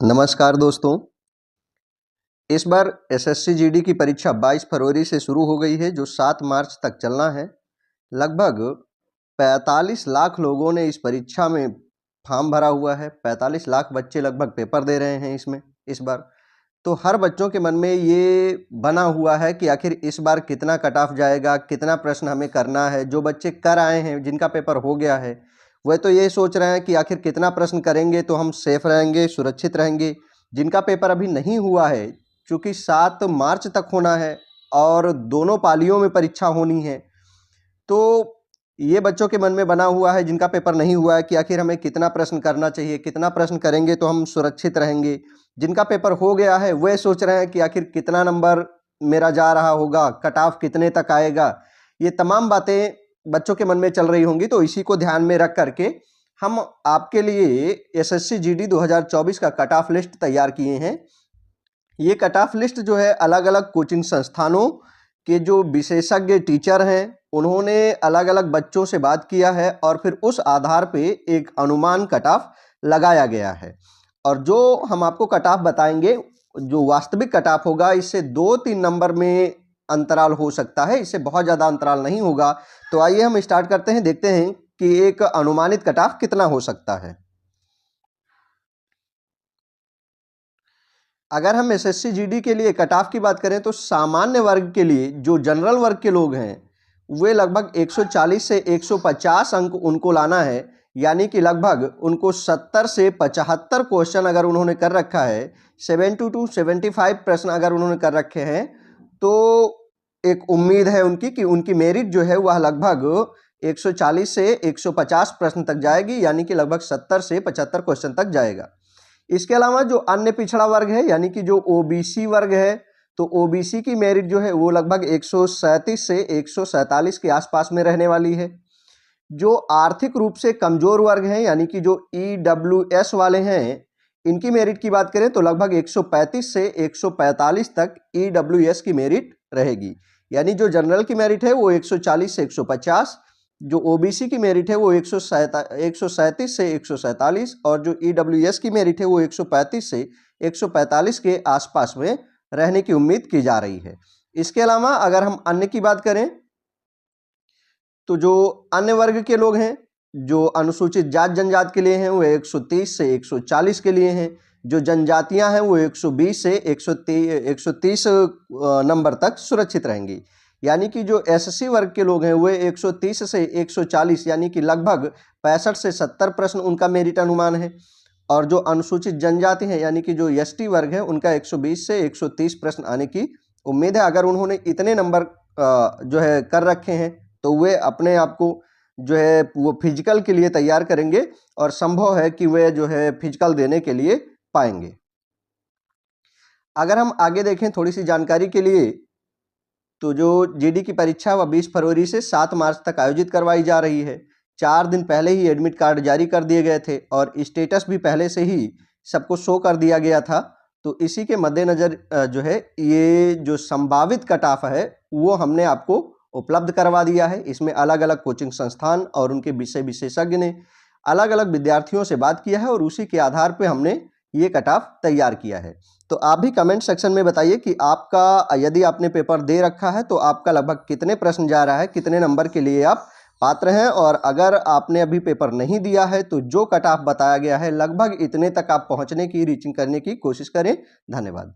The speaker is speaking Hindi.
नमस्कार दोस्तों। इस बार एसएससी जीडी की परीक्षा 22 फरवरी से शुरू हो गई है, जो 7 मार्च तक चलना है। लगभग 45 लाख लोगों ने इस परीक्षा में फॉर्म भरा हुआ है। 45 लाख बच्चे लगभग पेपर दे रहे हैं इसमें इस बार। तो हर बच्चों के मन में ये बना हुआ है कि आखिर इस बार कितना कट ऑफ जाएगा, कितना प्रश्न हमें करना है। जो बच्चे कर आए हैं, जिनका पेपर हो गया है, वह तो ये सोच रहे हैं कि आखिर कितना प्रश्न करेंगे तो हम सेफ रहेंगे, सुरक्षित रहेंगे। जिनका पेपर अभी नहीं हुआ है, चूँकि 7 मार्च तक होना है और दोनों पालियों में परीक्षा होनी है, तो ये बच्चों के मन में बना हुआ है जिनका पेपर नहीं हुआ है कि आखिर हमें कितना प्रश्न करना चाहिए, कितना प्रश्न करेंगे तो हम सुरक्षित रहेंगे। जिनका पेपर हो गया है वे सोच रहे हैं कि आखिर कितना नंबर मेरा जा रहा होगा, कट ऑफ कितने तक आएगा। ये तमाम बातें बच्चों के मन में चल रही होंगी, तो इसी को ध्यान में रख करके हम आपके लिए एसएससी जीडी 2024 का कट ऑफ लिस्ट तैयार किए हैं। ये कट ऑफ लिस्ट जो है अलग अलग कोचिंग संस्थानों के जो विशेषज्ञ टीचर हैं, उन्होंने अलग अलग बच्चों से बात किया है और फिर उस आधार पे एक अनुमान कट ऑफ लगाया गया है। और जो हम आपको कट ऑफ बताएंगे, जो वास्तविक कट ऑफ होगा, इससे 2-3 नंबर में अंतराल हो सकता है, इससे बहुत ज़्यादा अंतराल नहीं होगा। तो आइए हम स्टार्ट करते हैं, देखते हैं कि एक अनुमानित कट ऑफ कितना हो सकता है। अगर हम एसएससी जीडी के लिए कट ऑफ की बात करें तो सामान्य वर्ग के लिए, जो जनरल वर्ग के लोग हैं, वे लगभग 140 से 150 अंक उनको लाना है। यानी कि लगभग उनको 70 से 75 क्वेश्चन अगर उन्होंने कर रखा है, 70 to 75 प्रश्न अगर उन्होंने कर रखे हैं, तो एक उम्मीद है उनकी कि उनकी मेरिट जो है वह लगभग 140 से 150 प्रश्न तक जाएगी, यानी कि लगभग 70 से 75 क्वेश्चन तक जाएगा। इसके अलावा जो अन्य पिछड़ा वर्ग है, यानी कि जो ओबीसी वर्ग है, तो ओबीसी की मेरिट जो है वो लगभग 137 से 147 के आसपास में रहने वाली है। जो आर्थिक रूप से कमजोर वर्ग हैं, यानी कि जो ईडब्ल्यूएस वाले हैं, इनकी मेरिट की बात करें तो लगभग 135 से 145 तक ईडब्ल्यूएस की मेरिट रहेगी। यानी जो जनरल की मेरिट है वो 140 से 150, जो ओबीसी की मेरिट है वो 137 से 147 और जो ईडब्ल्यूएस की मेरिट है वो 135 से 145 के आसपास में रहने की उम्मीद की जा रही है। इसके अलावा अगर हम अन्य की बात करें तो जो अन्य वर्ग के लोग हैं, जो अनुसूचित जात जनजाति के लिए हैं, वो 130 से 140 के लिए हैं। जो जनजातियां हैं वो 120 से 130 नंबर तक सुरक्षित रहेंगी। यानी कि जो एससी वर्ग के लोग हैं वे 130 से 140 यानी कि लगभग 65 से 70 प्रश्न उनका मेरिट अनुमान है। और जो अनुसूचित जनजाति हैं, यानी कि जो एसटी वर्ग है, उनका 120 से 130 प्रश्न आने की उम्मीद है। अगर उन्होंने इतने नंबर जो है कर रखे हैं तो वे अपने आप को जो है वो फिजिकल के लिए तैयार करेंगे और संभव है कि वे जो है फिजिकल देने के लिए पाएंगे। अगर हम आगे देखें थोड़ी सी जानकारी के लिए, तो जो जीडी की परीक्षा वह 20 फरवरी से 7 मार्च तक आयोजित करवाई जा रही है। 4 दिन पहले ही एडमिट कार्ड जारी कर दिए गए थे और स्टेटस भी पहले से ही सबको शो कर दिया गया था। तो इसी के मद्देनज़र जो है ये जो संभावित कट ऑफ है वो हमने आपको उपलब्ध करवा दिया है। इसमें अलग अलग कोचिंग संस्थान और उनके विषय विशेषज्ञ ने अलग अलग विद्यार्थियों से बात किया है और उसी के आधार पे हमने ये कट ऑफ तैयार किया है। तो आप भी कमेंट सेक्शन में बताइए कि आपका, यदि आपने पेपर दे रखा है तो आपका लगभग कितने प्रश्न जा रहा है, कितने नंबर के लिए आप पात्र हैं। और अगर आपने अभी पेपर नहीं दिया है तो जो कट ऑफ बताया गया है लगभग इतने तक आप पहुंचने की, रीचिंग करने की कोशिश करें। धन्यवाद।